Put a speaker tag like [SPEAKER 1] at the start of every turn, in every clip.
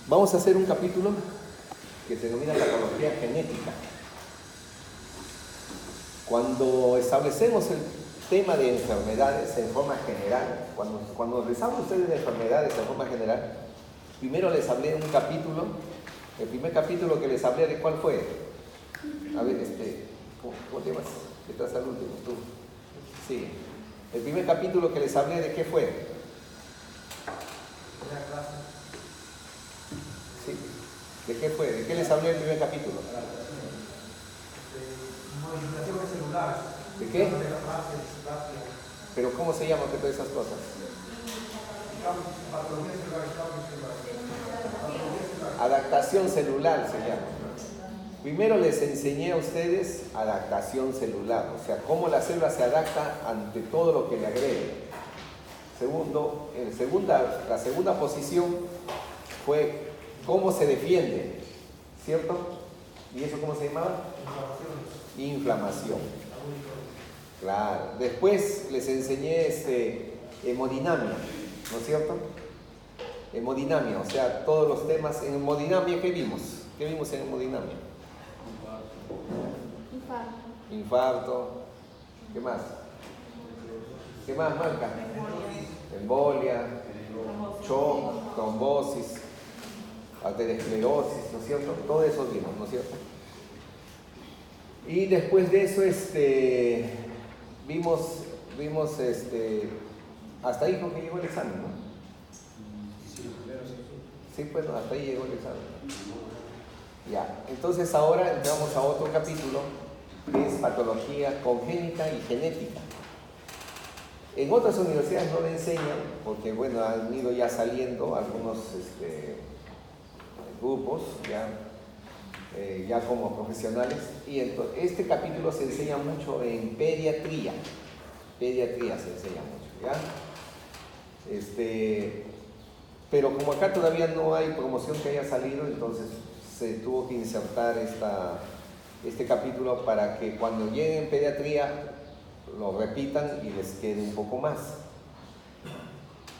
[SPEAKER 1] Vamos a hacer un capítulo que se denomina patología genética. Cuando establecemos el tema de enfermedades en forma general, cuando les hablo a ustedes de enfermedades en forma general, primero les hablé de un capítulo, el primer capítulo que les hablé, ¿de cuál fue? A ver, ¿cómo te llamas? ¿Qué estás al último? Tú. Sí. El primer capítulo que les hablé, ¿de qué fue? Sí. ¿De qué fue? ¿De qué les hablé el primer capítulo?
[SPEAKER 2] Modificaciones celulares.
[SPEAKER 1] ¿De qué? ¿Pero cómo se llaman todas esas cosas? Adaptación celular se llama. Primero les enseñé a ustedes adaptación celular, o sea, cómo la célula se adapta ante todo lo que le agregue. Segundo, la segunda posición fue cómo se defiende, ¿cierto? ¿Y eso cómo se llamaba? Inflamación. Claro. Después les enseñé hemodinamia, ¿no es cierto? Hemodinamia, o sea, todos los temas en hemodinamia, ¿qué vimos? ¿Qué vimos en hemodinamia? Infarto. ¿Qué más? ¿Qué más marca? Embolia, shock, trombosis, arteriosclerosis, ¿no es cierto? Todo eso vimos, ¿no es cierto? Y después de eso, vimos hasta ahí creo que llegó el examen, ¿no? Sí, pues no, hasta ahí llegó el examen. Ya, entonces ahora entramos a otro capítulo que es patología congénita y genética. En otras universidades no le enseñan, porque bueno, han ido ya saliendo algunos grupos ya como profesionales, y entonces, este capítulo se enseña mucho en pediatría se enseña mucho, ¿ya? Pero como acá todavía no hay promoción que haya salido, entonces se tuvo que insertar este capítulo para que cuando lleguen en pediatría lo repitan y les quede un poco más.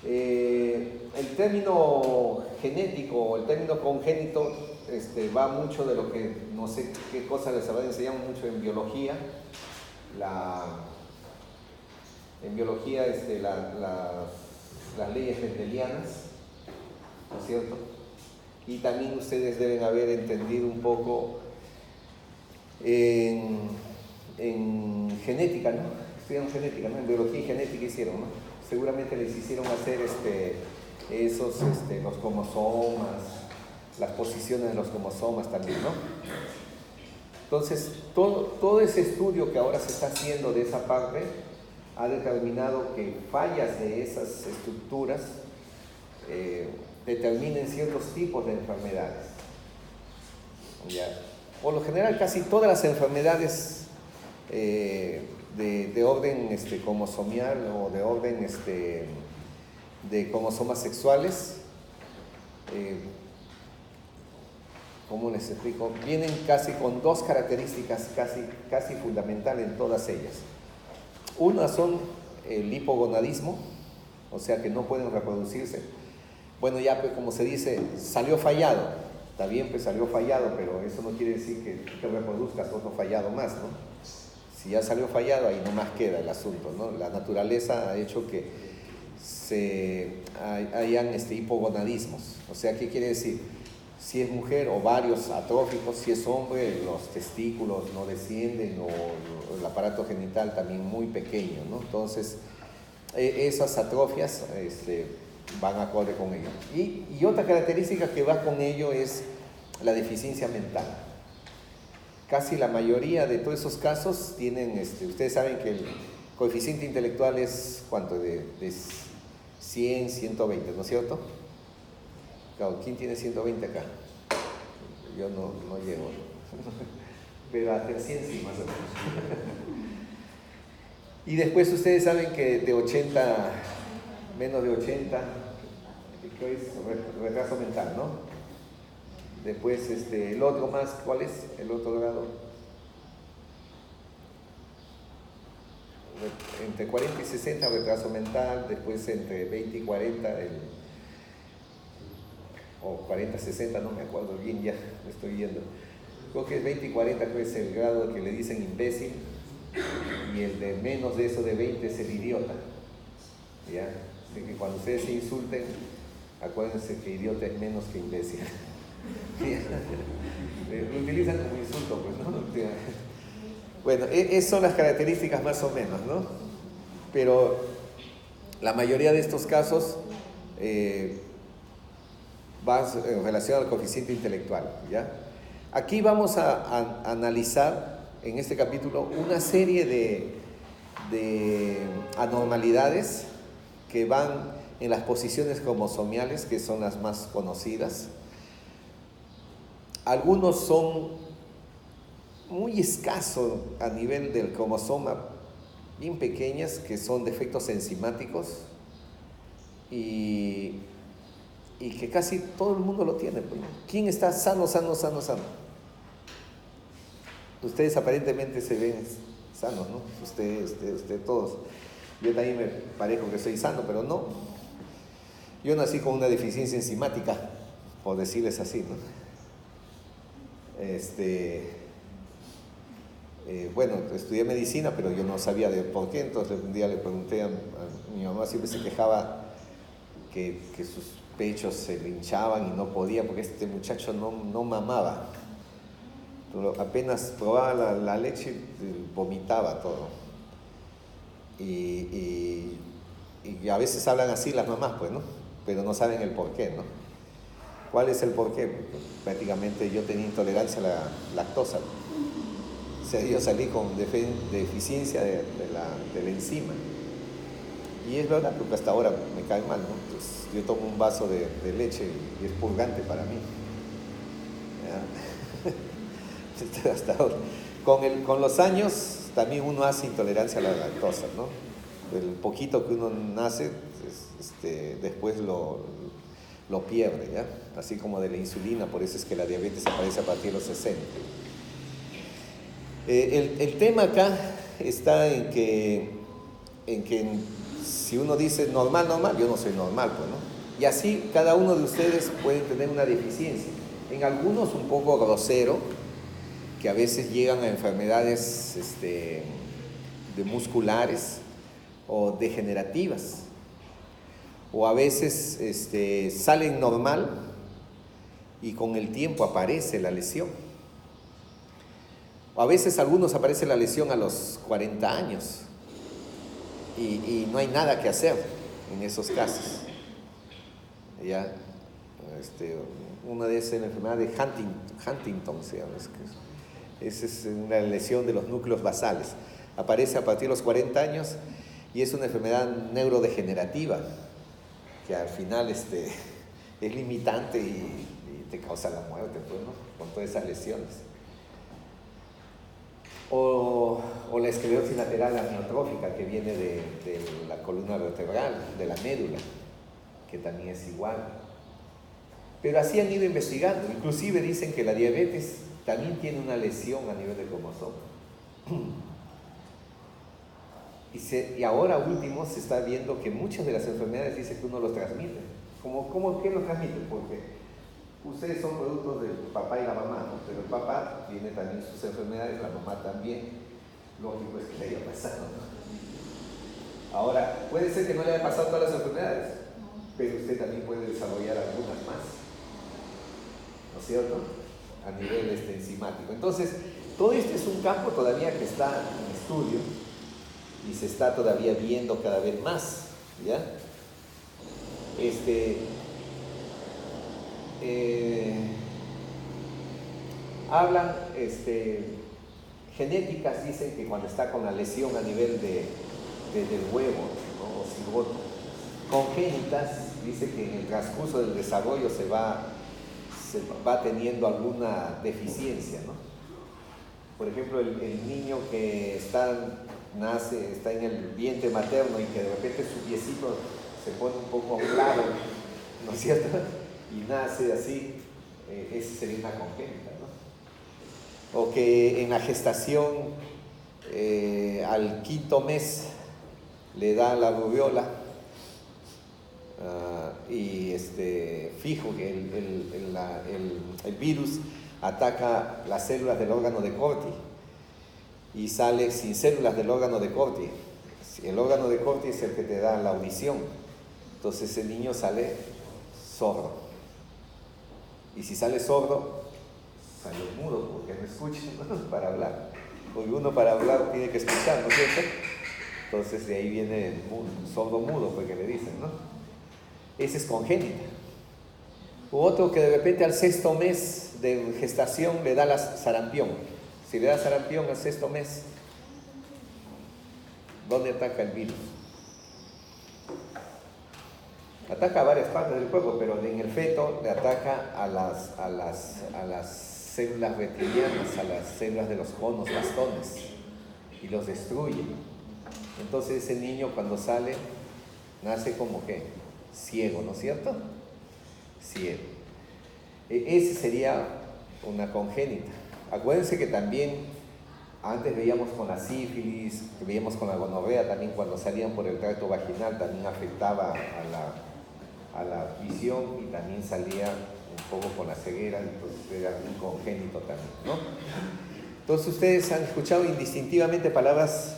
[SPEAKER 1] El término genético o el término congénito va mucho de lo que, no sé qué cosa les habrá enseñado mucho en biología. En biología las leyes mendelianas, ¿no es cierto? Y también ustedes deben haber entendido un poco en genética, ¿no? Estudian genética, ¿no? En biología y genética hicieron, ¿no? Seguramente les hicieron hacer los cromosomas, las posiciones de los cromosomas también, ¿no? Entonces, todo ese estudio que ahora se está haciendo de esa parte ha determinado que fallas de esas estructuras determinen ciertos tipos de enfermedades. ¿Ya? Por lo general, casi todas las enfermedades de orden cromosomial o de orden de cromosomas sexuales, ¿cómo les explico? Vienen casi con dos características casi fundamentales en todas ellas. Una son el hipogonadismo, o sea que no pueden reproducirse. Bueno, ya pues, como se dice, salió fallado. Está bien, pues salió fallado, pero eso no quiere decir que te reproduzcas otro fallado más, ¿no? Si ya salió fallado, ahí nomás queda el asunto, ¿no? La naturaleza ha hecho que hayan hipogonadismos. O sea, ¿qué quiere decir? Si es mujer, ovarios atróficos; si es hombre, los testículos no descienden o el aparato genital también muy pequeño, ¿no? Entonces, esas atrofias van acorde con ello. Y otra característica que va con ello es la deficiencia mental. Casi la mayoría de todos esos casos tienen, ustedes saben que el coeficiente intelectual es, ¿cuánto? De 100, 120, ¿no es cierto? Claro, ¿quién tiene 120 acá? Yo no llego, pero hasta el 100 sí, más o menos. Y después ustedes saben que de 80, menos de 80, que es retraso mental, ¿no? Después el otro más, ¿cuál es el otro grado? Entre 40 y 60 retraso mental, después entre 20 y 40 o 40, 60, no me acuerdo bien, ya me estoy yendo. Creo que es 20 y 40, creo que es el grado que le dicen imbécil, y el de menos de eso de 20 es el idiota. ¿Ya? Así que cuando ustedes se insulten, acuérdense que idiota es menos que imbécil. Lo utilizan como insulto, pues, ¿no? Bueno, esas son las características más o menos, ¿no? Pero la mayoría de estos casos va en relación al coeficiente intelectual, ¿ya? Aquí vamos a analizar en este capítulo una serie de anormalidades que van en las posiciones cromosomiales, que son las más conocidas. Algunos son muy escasos a nivel del cromosoma, bien pequeñas, que son defectos enzimáticos y que casi todo el mundo lo tiene. ¿Quién está sano? Ustedes aparentemente se ven sanos, ¿no? Usted todos. Yo también me parezco que soy sano, pero no. Yo nací con una deficiencia enzimática, por decirles así, ¿no? Bueno, estudié medicina, pero yo no sabía de por qué. Entonces un día le pregunté a mi mamá, siempre se quejaba que sus pechos se le hinchaban y no podía, porque este muchacho no mamaba. Pero apenas probaba la leche, vomitaba todo. Y a veces hablan así las mamás, pues, ¿no? Pero no saben el por qué, ¿no? ¿Cuál es el por qué? Porque prácticamente yo tenía intolerancia a la lactosa. O sea, yo salí con deficiencia de la enzima. Y es verdad, porque hasta ahora me cae mal, ¿no? Entonces, yo tomo un vaso de leche y es purgante para mí. ¿Ya? Hasta ahora. Con los años también uno hace intolerancia a la lactosa, ¿no? El poquito que uno nace, después lo pierde, ¿ya? Así como de la insulina, por eso es que la diabetes aparece a partir de los 60. El tema acá está en que si uno dice normal, yo no soy normal, pues, ¿no? Y así cada uno de ustedes puede tener una deficiencia. En algunos un poco grosero, que a veces llegan a enfermedades de musculares o degenerativas. O a veces salen normal y con el tiempo aparece la lesión. O a veces algunos aparece la lesión a los 40 años y no hay nada que hacer en esos casos. ¿Ya? Una de esas enfermedades de Huntington se llama. Esa es una lesión de los núcleos basales. Aparece a partir de los 40 años y es una enfermedad neurodegenerativa que al final es limitante y te causa la muerte, pues, ¿no? Con todas esas lesiones. O la esclerosis lateral amiotrófica que viene de la columna vertebral, de la médula, que también es igual. Pero así han ido investigando. Inclusive dicen que la diabetes también tiene una lesión a nivel de cromosoma. Y ahora último se está viendo que muchas de las enfermedades dicen que uno los transmite. ¿Cómo que los transmite? Porque ustedes son productos del papá y la mamá, ¿no? Pero el papá tiene también sus enfermedades, la mamá también. Lógico es que le haya pasado, ¿no? Ahora, puede ser que no le haya pasado todas las enfermedades, pero usted también puede desarrollar algunas más, ¿no es cierto? A nivel enzimático. Entonces, todo este es un campo todavía que está en estudio y se está todavía viendo cada vez más, ¿ya? Hablan, genéticas dicen que cuando está con la lesión a nivel del huevo, ¿no? O cigoto, congénitas, dice que en el transcurso del desarrollo se va teniendo alguna deficiencia, ¿no? Por ejemplo, el niño que está en el vientre materno y que de repente su piecito se pone un poco a un lado, ¿no es cierto? Y nace así, esa sería una congénita, ¿no? O que en la gestación, al 5.º mes, le da la rubiola, y fijo que el virus ataca las células del órgano de Corti y sale sin células del órgano de Corti. El órgano de Corti es el que te da la audición. Entonces el niño sale sordo. Y si sale sordo, sale mudo porque no escucha para hablar. Porque uno para hablar tiene que escuchar, ¿no es cierto? Entonces de ahí viene el sordo mudo, porque le dicen, ¿no? Ese es congénita. U otro que de repente al 6º mes de gestación le da la sarampión. Si le da sarampión al 6º mes, ¿dónde ataca el virus? Ataca a varias partes del cuerpo, pero en el feto le ataca a las células reptilianas, a las células de los conos, bastones, y los destruye. Entonces ese niño cuando sale, nace como que ciego, ¿no es cierto? Ciego. Ese sería una congénita. Acuérdense que también antes veíamos con la sífilis, veíamos con la gonorrea, también cuando salían por el tracto vaginal también afectaba a la visión y también salía un poco con la ceguera, entonces era un congénito también, ¿no? Entonces ustedes han escuchado indistintivamente palabras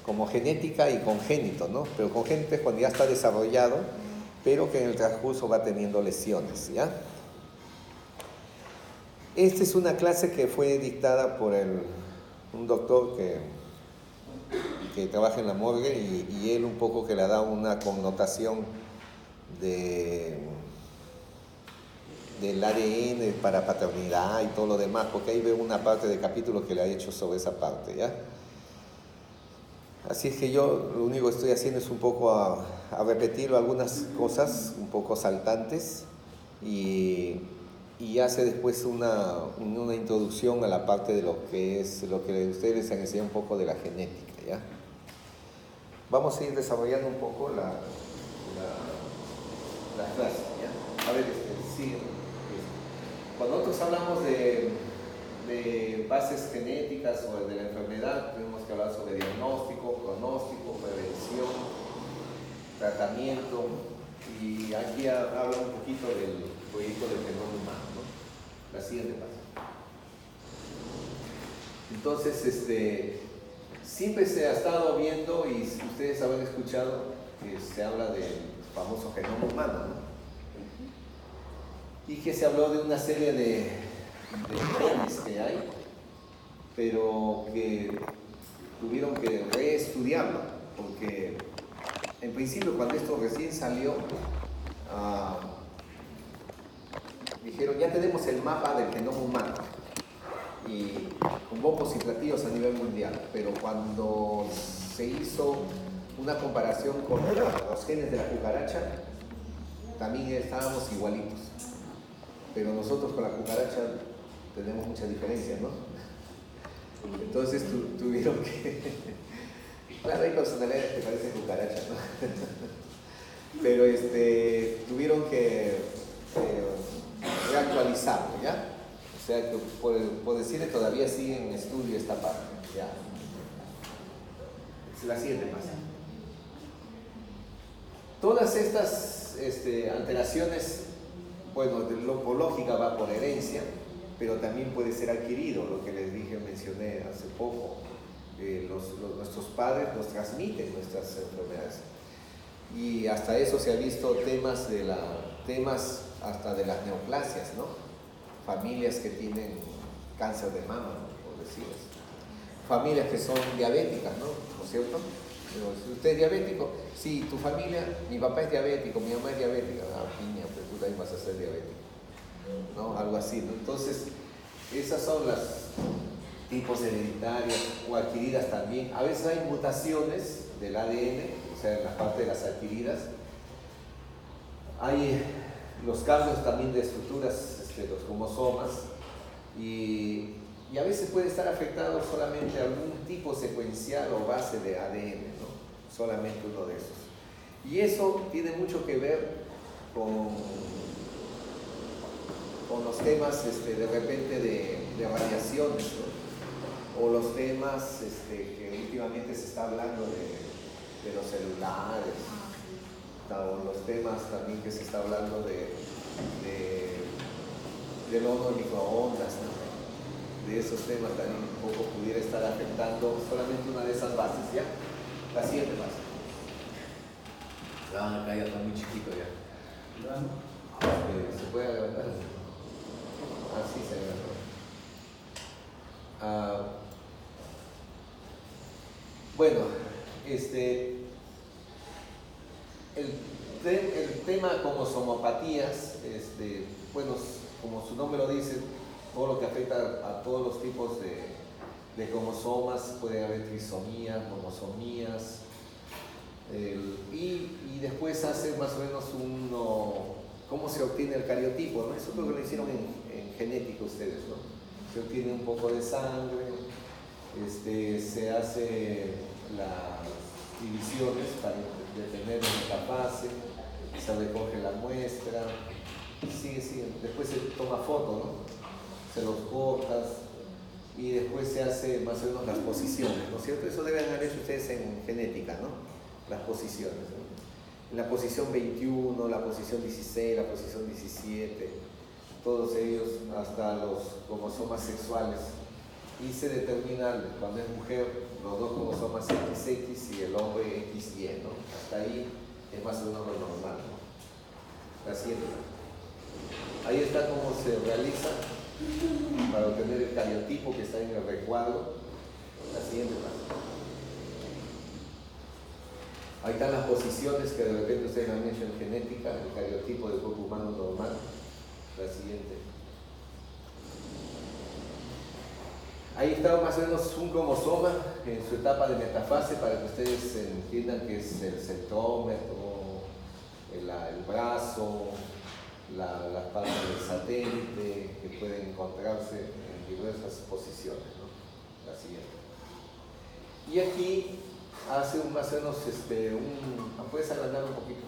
[SPEAKER 1] como genética y congénito, ¿no? Pero congénito es cuando ya está desarrollado, pero que en el transcurso va teniendo lesiones, ¿ya? Esta es una clase que fue dictada por un doctor que trabaja en la morgue y él un poco que le da una connotación del ADN para paternidad y todo lo demás, porque ahí veo una parte del capítulo que le ha hecho sobre esa parte, ¿ya? Así es que yo lo único que estoy haciendo es un poco a repetir algunas cosas un poco saltantes y hace después una introducción a la parte de lo que ustedes les han enseñado un poco de la genética, ¿ya? Vamos a ir desarrollando un poco la clase, ¿ya? A ver, sí. Cuando nosotros hablamos de bases genéticas o de la enfermedad, tenemos que hablar sobre diagnóstico, pronóstico, prevención, tratamiento, y aquí habla un poquito del proyecto del genoma humano, ¿no? La siguiente página. Entonces, siempre se ha estado viendo, y ustedes habrán escuchado, que se habla del famoso genoma humano, ¿no? Y que se habló de una serie de genes que hay, pero que tuvieron que reestudiarlo, porque en principio cuando esto recién salió, dijeron ya tenemos el mapa del genoma humano, y con bombos y platillos a nivel mundial, pero cuando se hizo una comparación con los genes de la cucaracha, también estábamos igualitos. Pero nosotros con la cucaracha tenemos mucha diferencia, ¿no? Entonces tuvieron que... Claro, hay personalidades que parecen cucaracha, ¿no? Pero tuvieron que reactualizarlo, ¿ya? O sea, que por decirle, todavía sigue en estudio esta parte, ¿ya? Es la siguiente pasa. Todas estas alteraciones, bueno, por lógica va por herencia, pero también puede ser adquirido, lo que les mencioné hace poco. Nuestros padres nos transmiten nuestras enfermedades. Y hasta eso se ha visto temas hasta de las neoplasias, ¿no? Familias que tienen cáncer de mama, ¿no? Por decirlo. Familias que son diabéticas, ¿no es cierto? Pero si usted es diabético, sí, tu familia, mi papá es diabético, mi mamá es diabética, piña, pues tú también vas a ser diabético, ¿no? Algo así, ¿no? Entonces, esas son las tipos hereditarias o adquiridas también. A veces hay mutaciones del ADN, o sea, en la parte de las adquiridas. Hay los cambios también de estructuras, los cromosomas, y a veces puede estar afectado solamente algún tipo secuencial o base de ADN, ¿no? Solamente uno de esos. Y eso tiene mucho que ver con los temas de repente de radiaciones, ¿no? O los temas que últimamente se está hablando de los celulares, los temas también que se está hablando del horno de microondas, ¿no? De esos temas también un poco pudiera estar afectando solamente una de esas bases, ¿ya? La siguiente base. Acá ya está muy chiquito ya. ¿Se puede levantar? Así se levantó. Bueno, el tema como somopatías, bueno, como su nombre lo dice, todo lo que afecta a todos los tipos de cromosomas, puede haber trisomías, monosomías, y después hace más o menos cómo se obtiene el cariotipo, ¿no? Eso creo que lo hicieron en genética ustedes, ¿no? Se obtiene un poco de sangre, se hace las divisiones para detener la metafase, se recoge la muestra, sigue, después se toma foto, ¿no? Se los cortas y después se hace más o menos las posiciones, ¿no es cierto? Eso deben haber hecho ustedes en genética, ¿no? Las posiciones, ¿no? En la posición 21, la posición 16, la posición 17, todos ellos hasta los cromosomas sexuales, y se determina cuando es mujer los dos cromosomas XX y el hombre XY, ¿no? Hasta ahí es más o menos lo normal, ¿no? La siguiente. Ahí está cómo se realiza para obtener el cariotipo que está en el recuadro. La siguiente página. Ahí están las posiciones que de repente ustedes han hecho en genética, el cariotipo del cuerpo humano normal. La siguiente. Ahí está más o menos un cromosoma en su etapa de metafase para que ustedes entiendan que es el centrómetro, el brazo, la parte del satélite, que pueden encontrarse en diversas posiciones, ¿no? La siguiente. Y aquí hace más o menos puedes agrandar un poquito.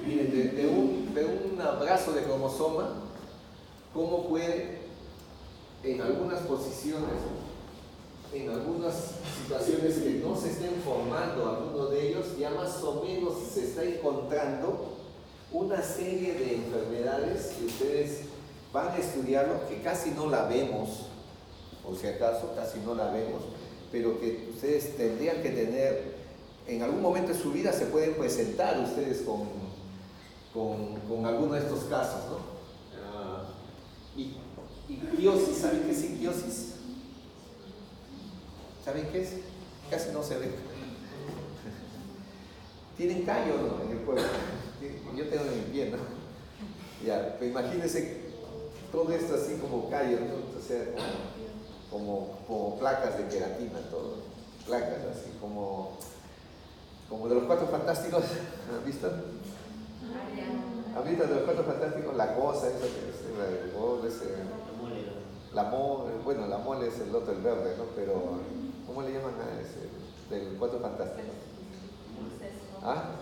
[SPEAKER 1] Miren, de un brazo de cromosoma, cómo puede en algunas posiciones, en algunas situaciones que no se estén formando alguno de ellos, ya más o menos se está encontrando una serie de enfermedades que ustedes van a estudiarlo, que casi no la vemos, por si acaso, casi no la vemos, pero que ustedes tendrían que tener, en algún momento de su vida se pueden presentar ustedes con alguno de estos casos, ¿no? Y quiosis, ¿saben qué es quiosis? ¿Saben qué es? Casi no se ve. Tienen callo, ¿no? En el cuerpo. Yo tengo en mi pie, ¿no? Ya, pues imagínense todo esto así como callo, ¿no? O sea, como placas de queratina, todo. Placas así, como de los Cuatro Fantásticos, ¿han visto? ¿Han visto de los Cuatro Fantásticos? La cosa, esa que es el gordo, la mole es el otro, el verde, ¿no? Pero, ¿cómo le llaman a ese? Del Cuatro Fantásticos. ¿Ah?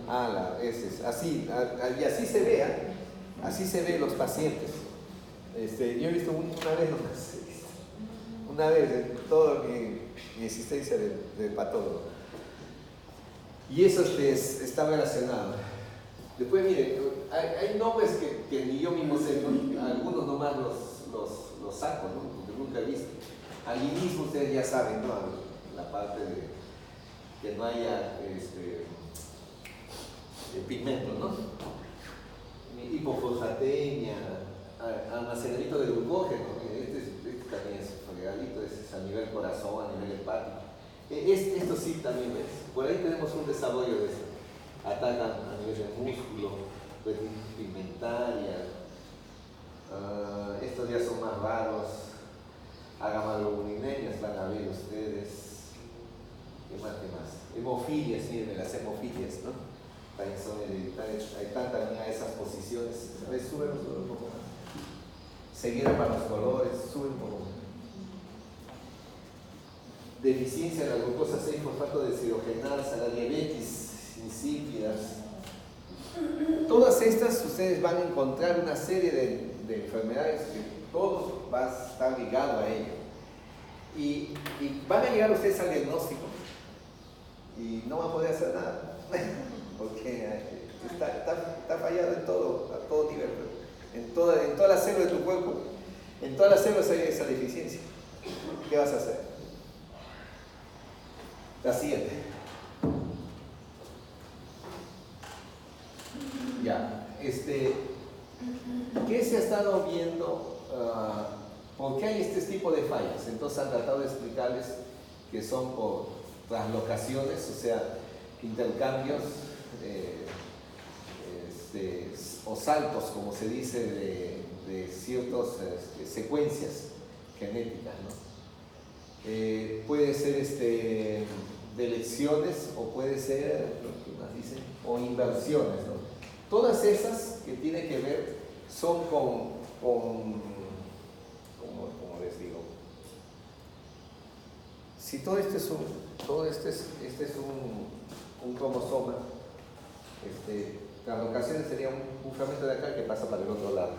[SPEAKER 1] ¿Ah? Ese es, así, y así se ve, ¿eh? Así se ven los pacientes. Yo he visto una vez en toda mi existencia de patólogo. Y eso está relacionado. Después, miren, hay nombres que ni yo mismo sé, ¿no? Algunos nomás los saco, ¿no? Porque nunca he visto. Albinismo, ustedes ya saben, ¿no? La parte de que no haya pigmento, ¿no? Hipofosfatemia, almacenamiento de glucógeno, este también es fregadito, este es a nivel corazón, a nivel hepático. Esto sí también es. Por ahí tenemos un desarrollo de esto. Atacan a nivel de músculo, pigmentaria. Estos ya son más raros. Agamaloglinemias van a ver ustedes. ¿Qué más? Hemofilias, miren, las hemofilias, ¿no? También son hereditarias. Hay también a esas posiciones. A ver, sube un poco más. Seguida para los colores, sube un poco más. Deficiencia de la glucosa 6-fosfato deshidrogenasa, la diabetes insípidas. Todas estas ustedes van a encontrar una serie de enfermedades que todos va a estar ligado a ello. Y van a llegar ustedes al diagnóstico y no va a poder hacer nada, porque está fallado en todo, a todo nivel, en todas las células de tu cuerpo, en todas las células hay esa deficiencia. ¿Qué vas a hacer? La siguiente. Ya, ¿qué se ha estado viendo? ¿Por qué hay este tipo de fallas? Entonces han tratado de explicarles que son por translocaciones, o sea, intercambios o saltos, como se dice, de ciertas secuencias genéticas, ¿no? Puede ser delecciones o puede ser, ¿qué más dicen? O inversiones, ¿no? Todas esas que tienen que ver son ¿cómo les digo? Si todo este es un cromosoma, translocaciones sería un fragmento de acá que pasa para el otro lado.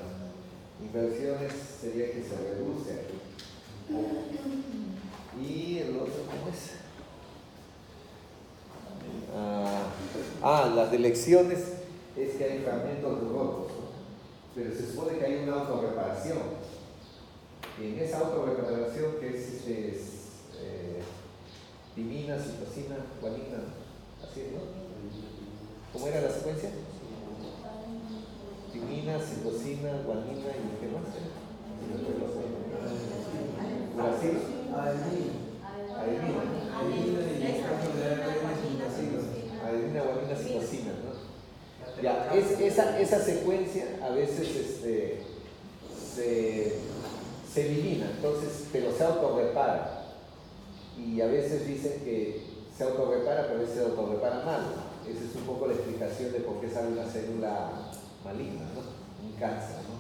[SPEAKER 1] Inversiones sería que se reduce aquí. Y el otro, ¿cómo es? Las delecciones es que hay fragmentos rotos, ¿no? Pero se supone que hay una autorreparación. Y en esa autorreparación que es timina, citosina, guanina, así es, ¿no? ¿Cómo era la secuencia? Timina, citosina, guanina y ¿qué más? Uracilo. Adenina, guanina, citosina, ¿no? Ya, esa secuencia a veces se elimina, entonces, pero se autorrepara. Y a veces dicen que se autorrepara, pero a veces se autorrepara mal. Esa es un poco la explicación de por qué sale una célula maligna, ¿no? Un cáncer, ¿no?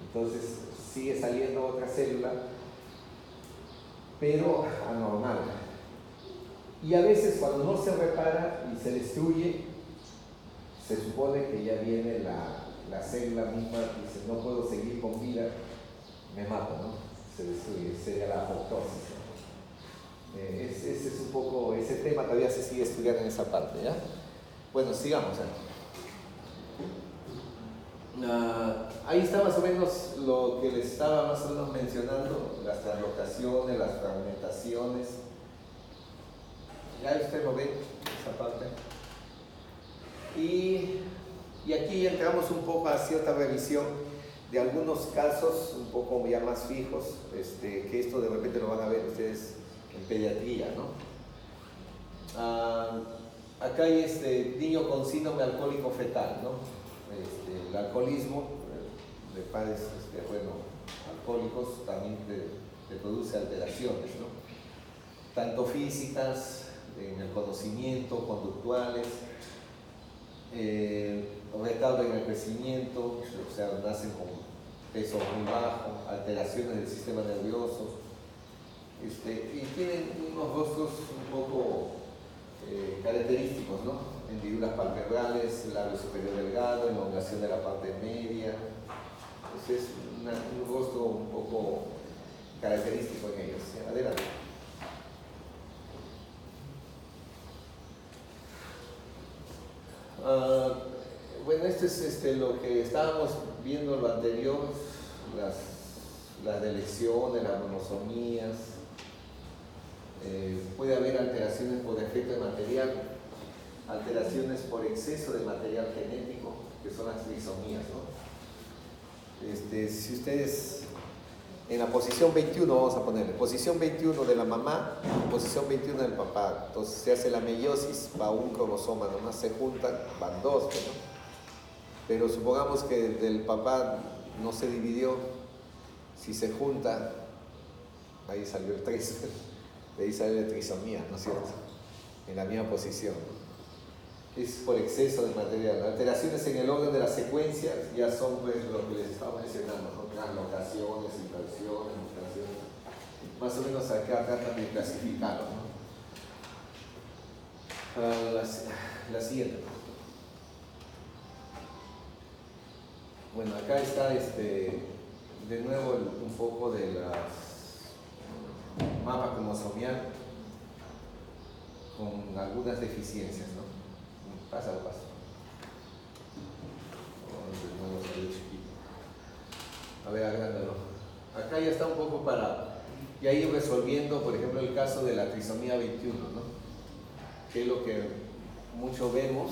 [SPEAKER 1] Entonces sigue saliendo otra célula, pero anormal. Y a veces cuando no se repara y se destruye, se supone que ya viene la célula misma y dice, no puedo seguir con vida, me mato, ¿no? Se destruye, sería la apoptosis, ¿no? Ese es un poco, ese tema todavía se sigue estudiando en esa parte, ¿ya? Bueno, sigamos. Ahí está más o menos lo que les estaba más o menos mencionando, las translocaciones, las fragmentaciones. Ya usted lo ve, esa parte. Y aquí entramos un poco a cierta revisión de algunos casos un poco ya más fijos, que esto de repente lo van a ver ustedes en pediatría, ¿no? Acá hay niño con síndrome alcohólico fetal, ¿no? El alcoholismo de padres alcohólicos también le produce alteraciones, ¿no? Tanto físicas, en el conocimiento, conductuales, retardo en el crecimiento, o sea, nacen con peso muy bajo, alteraciones del sistema nervioso, y tienen unos rostros un poco característicos, ¿no? Hendiduras palpebrales, labio superior delgado, elongación de la parte media. Entonces es un rostro un poco característico en ellos. Adelante. Bueno, esto es lo que estábamos viendo en lo anterior, las delecciones, las monosomías. Puede haber alteraciones por defecto de material, alteraciones por exceso de material genético, que son las trisomías, ¿no? Si ustedes en la posición 21, vamos a ponerle posición 21 de la mamá, posición 21 del papá, entonces se hace la meiosis, va un cromosoma, nomás se juntan, van dos, ¿no? Pero supongamos que del papá no se dividió, si se junta, ahí salió el 3, de ahí sale la trisomía, ¿no es cierto? En la misma posición. Es por exceso de material. Alteraciones en el orden de la secuencia ya son pues lo que les estaba mencionando, ¿no? Translocaciones, inversiones, mutaciones. Más o menos acá tratan de clasificarlo, ¿no? La siguiente. Bueno, acá está de nuevo un poco de las mapa cromosomial. con algunas deficiencias, ¿no? Pásalo. A ver, agrándalo. Acá ya está un poco para ya ir resolviendo, por ejemplo, el caso de la trisomía 21, ¿no? Que es lo que mucho vemos.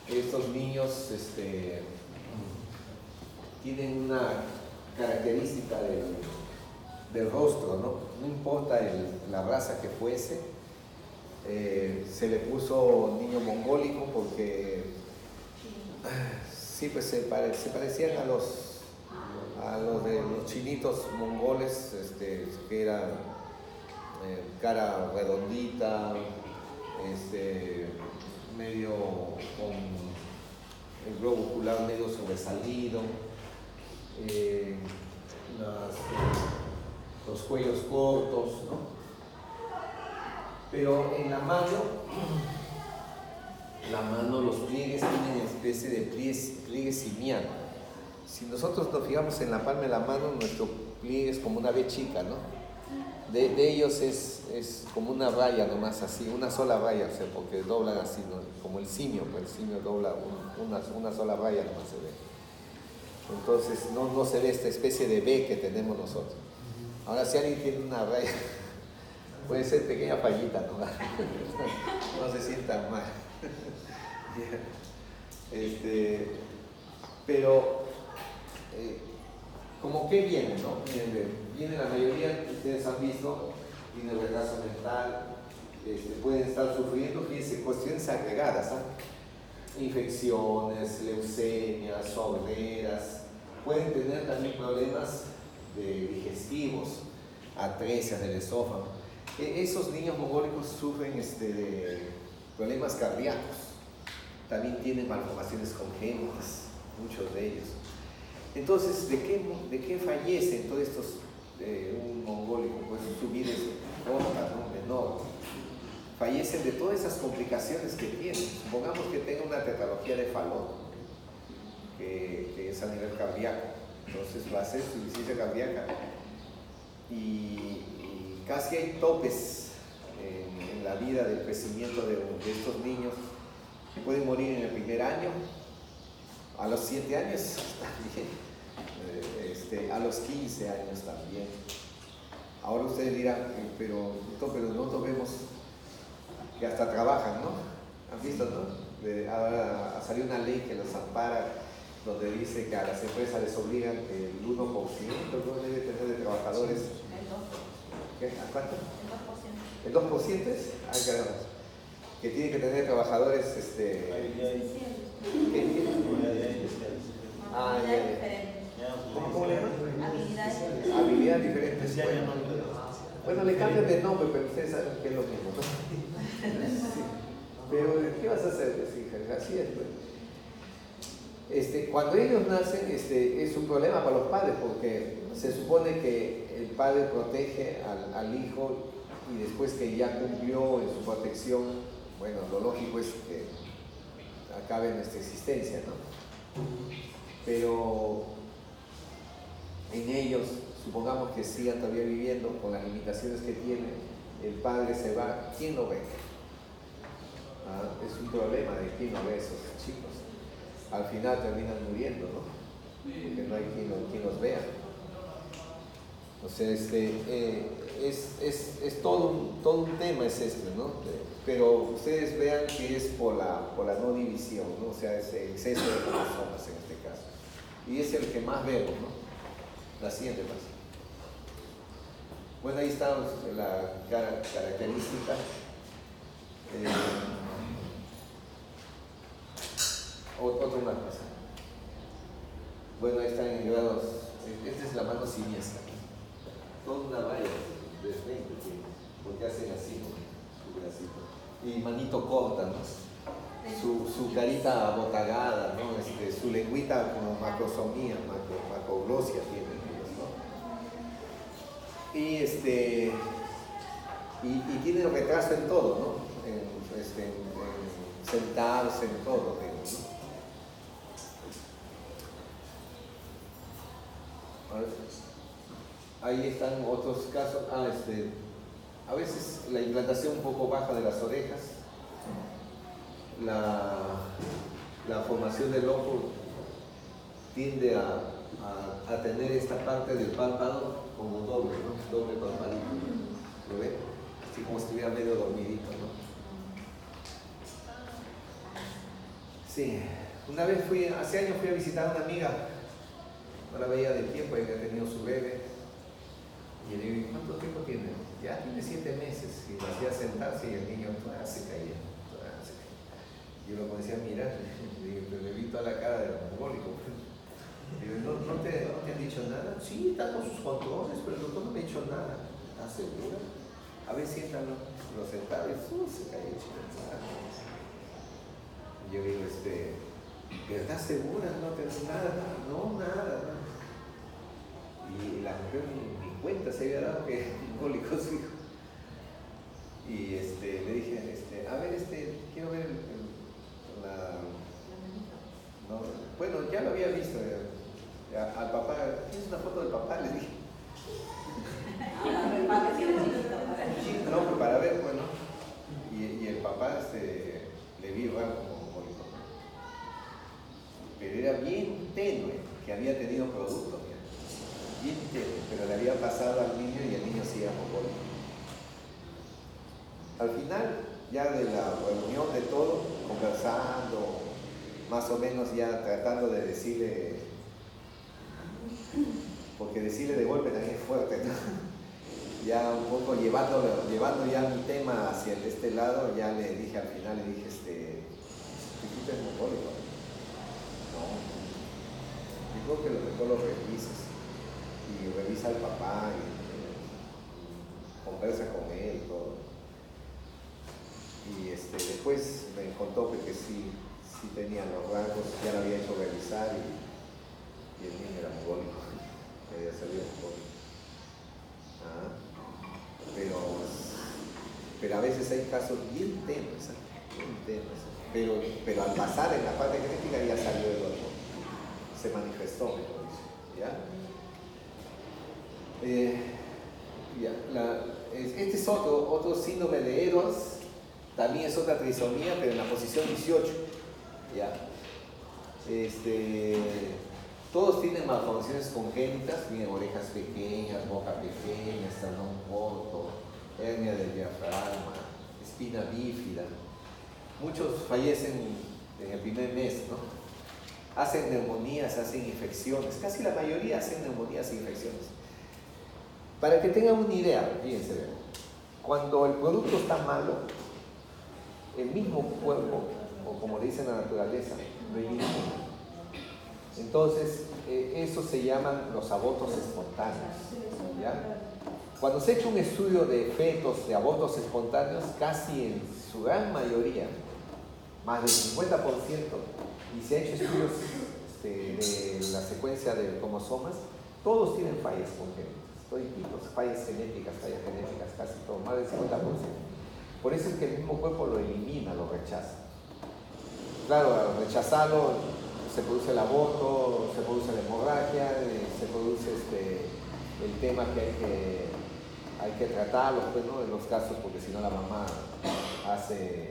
[SPEAKER 1] Estos niños tienen una característica del rostro, ¿no? No importa la raza que fuese. Se le puso niño mongólico porque sí, pues se parecían a los de los chinitos mongoles, que eran cara redondita, medio con el globo ocular medio sobresalido, los cuellos cortos, ¿no? Pero en la mano los pliegues tienen especie de pliegue simiano. Si nosotros nos fijamos en la palma de la mano, nuestro pliegue es como una V chica, ¿no? De ellos es como una raya nomás así, una sola raya, o sea, porque doblan así, ¿no? Como el simio, pues el simio dobla una sola raya nomás se ve. Entonces no se ve esta especie de V que tenemos nosotros. Ahora si alguien tiene una raya, puede ser pequeña fallita, ¿no? No se sientan mal. Pero como que viene, ¿no? Viene la mayoría, ustedes han visto, tiene retraso mental, pueden estar sufriendo, fíjense, cuestiones agregadas, ¿eh? Infecciones, leucemias, sorderas, pueden tener también problemas digestivos, atresias del esófago. Esos niños mongólicos sufren de problemas cardíacos, también tienen malformaciones congénitas, muchos de ellos. Entonces, ¿de qué fallecen todos estos, un mongólico? Pues su vida es corta, ¿no? Menor. Fallecen de todas esas complicaciones que tienen. Supongamos que tenga una tetralogía de Fallot, que es a nivel cardíaco. Entonces va a ser su insuficiencia cardíaca. Y casi hay topes en la vida del crecimiento de estos niños que pueden morir en el primer año, a los 7 años también, a los 15 años también. Ahora ustedes dirán, pero nosotros vemos que hasta trabajan, ¿no? ¿Han visto, no? Ahora salió una ley que los ampara, donde dice que a las empresas les obligan el 1%, ¿no? Debe tener de trabajadores. ¿Qué? ¿A cuánto? El 2%. Es? Ay, caramba. Que tiene que tener trabajadores, ¿Cómo le llaman? Habilidades diferentes. Bueno, le cambian de nombre, pero ustedes saben que es lo mismo, ¿no? Sí. Pero, ¿qué vas a hacer? Pues, hija, así es, pues. Cuando ellos nacen, es un problema para los padres, porque se supone que el padre protege al hijo y después que ya cumplió en su protección, bueno, lo lógico es que acabe nuestra existencia, ¿no? Pero en ellos, supongamos que sigan todavía viviendo con las limitaciones que tienen, el padre se va, ¿quién lo ve? Es un problema de quién lo ve a esos chicos. Al final terminan muriendo, ¿no? Porque no hay quien los vea. O sea, es todo un tema es ¿no? Pero ustedes vean que es por la no división, ¿no? O sea, es el exceso de cromosomas en este caso. Y es el que más vemos, ¿no? La siguiente más. Bueno, ahí está la característica. Otro más. Bueno, ahí están en grados. Esta es la mano siniestra. Toda una raya de frente, porque hacen así, ¿no? Su bracito. Y manito corta, ¿no? Su carita abotagada, ¿no? Su lengüita como macrosomía, macroglosia tienen ellos, ¿no? Y tienen retraso en todo, ¿no? En sentarse, en todo, ¿no? Ahí están otros casos. a veces la implantación un poco baja de las orejas, la formación del ojo tiende a tener esta parte del párpado como doble, ¿no? Doble párpadito. ¿Lo ven? Así como si estuviera medio dormidito, ¿no? Sí, una vez hace años fui a visitar a una amiga, no la veía de tiempo, ella había tenido su bebé, y le digo, ¿cuánto tiempo tiene? Ya tiene 7 meses, y lo hacía sentarse y el niño todavía se caía. Yo lo comencé a mirar, le vi toda la cara del mongólico. Digo, ¿no te han dicho nada? Sí, está con sus controles, pero el doctor no me ha dicho nada. ¿Estás segura? A ver, siéntalo. Lo sentaba y se cayó chico. Yo digo, ¿pero estás segura? ¿No te hace nada? No, nada. Y la mujer ni cuenta se había dado que mongólico su hijo. Y le dije, a ver, quiero ver no, bueno, ya lo había visto. Al papá, ¿tienes una foto del papá? Le dije. No, pero para ver, bueno. Y el papá le vi raro como mongólico. Pero era bien tenue, que había tenido producto. Bien tenue, pero le había pasado al niño y el niño sí era mongólico. Al final, ya de la reunión de todo, conversando, más o menos ya tratando de decirle, porque decirle de golpe también es fuerte, ¿no? Ya un poco llevando ya mi tema hacia este lado, ya le dije al final, ¿tu hijito es mongólico? No. Yo creo que lo mejor lo revises. Y revisa al papá y conversa con él y todo. Y después me contó que sí tenía los rasgos, ya lo había hecho revisar y el niño era mongólico, había salido mongólico. Pero a veces hay casos bien tenues, pero al pasar en la parte genética ya salió el otro, se manifestó, mejor dicho, ¿ya? Este es otro síndrome de Edwards. También es otra trisomía, pero en la posición 18. ¿Ya? Todos tienen malformaciones congénitas, tienen orejas pequeñas, boca pequeña, esternón corto, hernia del diafragma, espina bífida. Muchos fallecen en el primer mes, ¿no? Hacen neumonías, hacen infecciones, casi la mayoría hacen neumonías e infecciones. Para que tengan una idea, fíjense, cuando el producto está malo, el mismo cuerpo, o como le dice la naturaleza, lo elimina. Entonces, eso se llaman los abortos espontáneos, ¿ya? Cuando se ha hecho un estudio de fetos de abortos espontáneos, casi en su gran mayoría, más del 50%, y se ha hecho estudios de la secuencia de cromosomas, todos tienen fallas congénitas, toditos, fallas genéticas, casi todo, más del 50%. Por eso es que el mismo cuerpo lo elimina, lo rechaza. Claro, al rechazarlo se produce el aborto, se produce la hemorragia, se produce el tema que hay que tratarlos, pues, ¿no? En los casos, porque si no la mamá se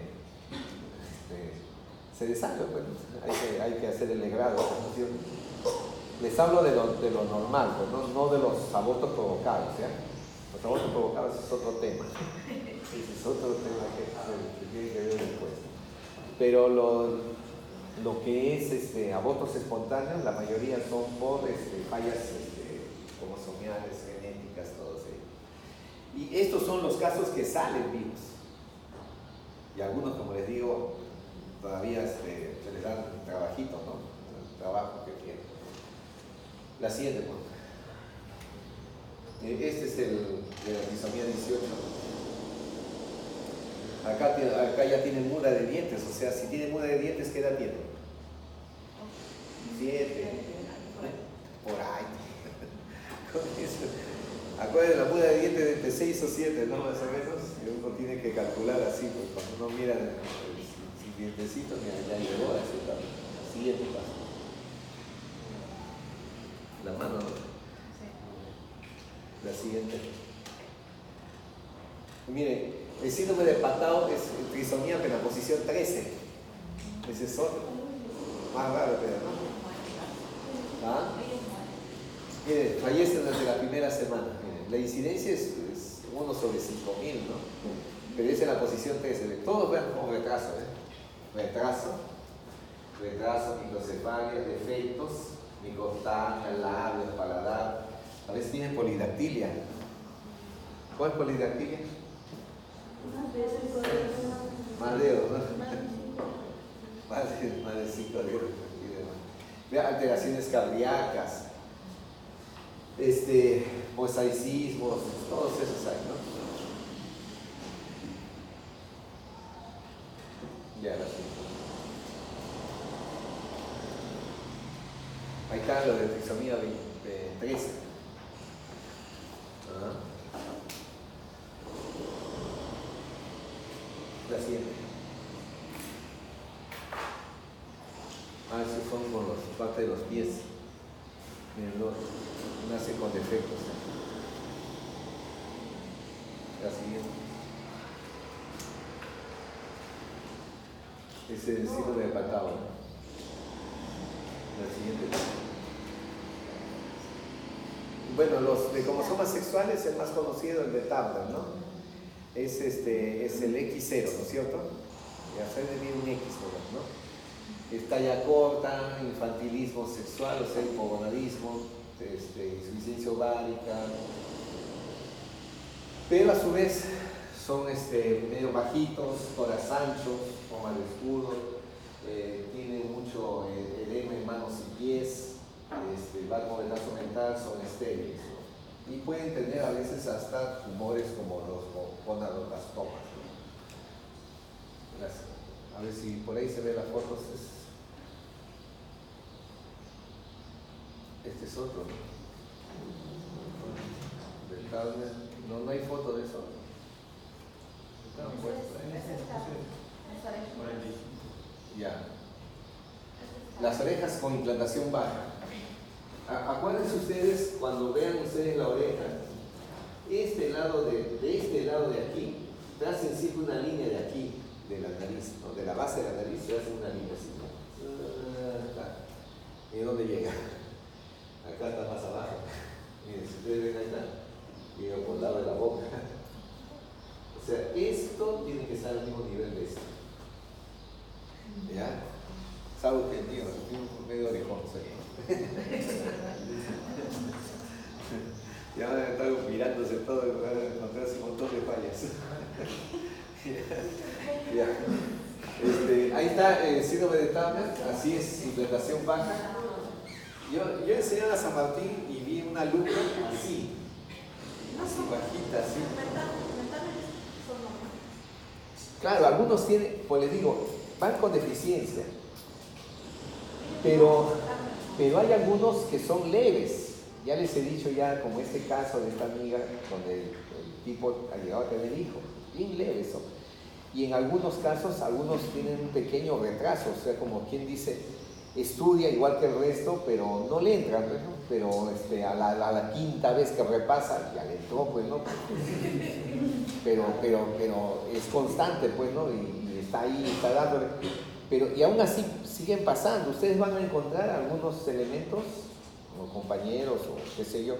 [SPEAKER 1] desangre, pues, hay que hacer el legrado. Les hablo de lo normal, pues, no de los abortos provocados, ¿ya? Los abortos provocados es otro tema. Es otro tema que tiene que ver después. Pero lo que es abortos espontáneos, la mayoría son por fallas cromosomiales, genéticas, todos ellos. Y estos son los casos que salen vivos. Y algunos, como les digo, todavía se les dan trabajito, ¿no? El trabajo que quieren. La siguiente, pues. Este es el de la trisomía 18. Acá ya tiene muda de dientes, o sea, si tiene muda de dientes, ¿qué edad tiene? 7. Por ahí. Acuérdense, la muda de dientes de 6 o 7, ¿no? Más o menos. Y uno tiene que calcular así, porque cuando uno mira sin dientecitos, ya llegó a ese etapa. Siguiente paso. La mano, ¿no? La siguiente. Mire, el síndrome de Patau es trisomía pero en la posición 13. Ese es otro. Más raro, pero no. ¿Ah? Mire, fallecen desde la primera semana. Mire, la incidencia es 1 sobre 5.000, ¿no? Pero es en la posición 13. Todos ven como retraso, retraso, microcefalia, defectos, microtania, labios, paladar. A veces tienen polidactilia. ¿Cuál es polidactilia? Más dedos, ¿no? Más de 5 dedos. Vea, alteraciones cardíacas, mosaicismos, todos esos hay, ¿no? Ya, la siguiente. Ahí está lo de trisomía 13. La siguiente. Esos son con los parte de los pies. Miren, nace con defectos. La siguiente. Ese es el síndrome de Patau, ¿no? La siguiente. Bueno, los de cromosomas sexuales, el más conocido, el de Turner, ¿no? Es el X0, ¿no es cierto? Ya se debe un X, ¿no? Es talla corta, infantilismo sexual, o sea, hipogonadismo, insuficiencia ovárica, pero a su vez son medio bajitos, coras anchos, forma de escudo, tienen mucho edema en manos y pies, vago de brazo mental, son estériles, ¿no? Y pueden tener a veces hasta tumores como los gonadoblastomas, ¿no? A ver si por ahí se ve las fotos. Este es otro, ¿no? No hay foto de eso. Ya. Las orejas con implantación baja. Acuérdense ustedes, cuando vean ustedes la oreja, de este lado de aquí, tracen siempre una línea de aquí, de la nariz, ¿no? De la base de la nariz, tracen una línea así, ¿no? ¿Y dónde llega? Acá está más abajo. Miren, si ustedes ven ahí está, llega por el lado de la boca. O sea, esto tiene que estar al mismo nivel de esto. ¿Ya? Salvo que el mío, medio orejón soy. Ya van a estar mirándose todo y van a encontrarse un montón de fallas. Ya. Ahí está el síndrome de Turner, así es, implantación baja. Yo enseñé a San Martín y vi una alumna así bajita, así. Claro, algunos tienen, pues les digo, van con deficiencia, pero hay algunos que son leves. Ya les he dicho ya, como este caso de esta amiga, donde el tipo ha llegado a tener hijos, bien leves son. Y en algunos casos, algunos tienen un pequeño retraso, o sea, como quien dice, estudia igual que el resto, pero no le entra, ¿no? Pero a la quinta vez que repasa, ya le entró, pues, ¿no? Pero es constante, pues, ¿no? Y está ahí, está dándole. Y aún así siguen pasando. Ustedes van a encontrar algunos elementos, o compañeros, o qué sé yo,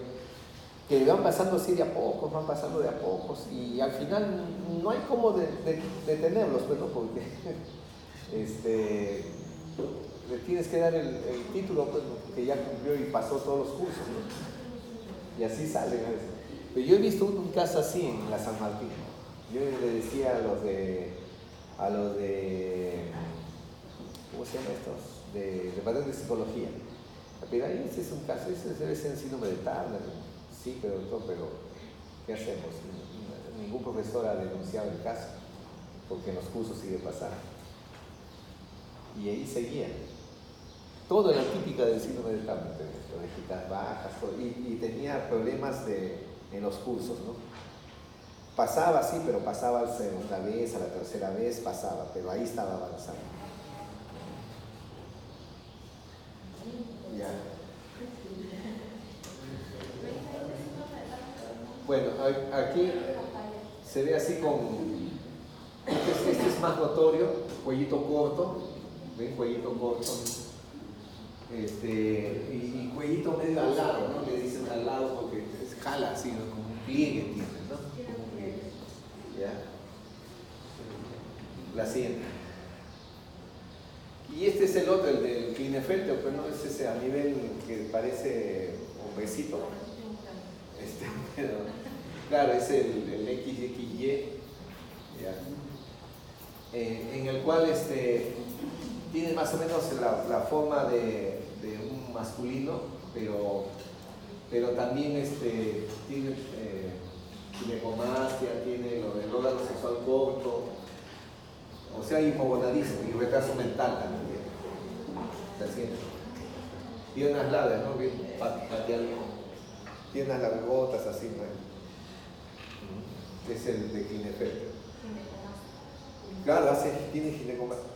[SPEAKER 1] que van pasando así de a pocos, van pasando de a pocos, y al final no hay cómo detenerlos, pues, ¿no? Porque le tienes que dar el título, pues, que ya cumplió y pasó todos los cursos, ¿no? Y así salen a veces. Pero yo he visto un caso así en la San Martín. Yo le decía a los de ¿cómo se llama estos? De departamento de psicología. Pero ahí ese es un caso, ese debe ser el síndrome de Turner. Sí, pero ¿qué hacemos? Ningún profesor ha denunciado el caso, porque en los cursos sigue pasando. Y ahí seguía. Todo era típica del síndrome de Turner, orejitas bajas, y tenía problemas en los cursos, ¿no? Pasaba, sí, pero pasaba a la segunda vez, a la tercera vez, pasaba, pero ahí estaba avanzando. Ya. Bueno, aquí se ve así con, este es más notorio, cuellito corto, ven, cuellito corto, y cuellito medio al lado, ¿no? Le dicen al lado porque es jala así, ¿no? Como un pliegue tiene, ¿no? Como un pliegue, ¿ya? La siguiente. Y este es el otro, el del Klinefelter, pero no es ese a nivel que parece hombrecito. Pero, claro, es el XXY, ¿ya? En el cual tiene más o menos la forma de un masculino, pero también tiene ginecomastia, tiene lo del órgano sexual corto, o sea, hipogonadismo y retraso mental también. La siguiente. Piernas largas, ¿no? Bien pateando. Piernas largotas, así, ¿no? Es el de Klinefelter. Claro, tiene ginecomastia.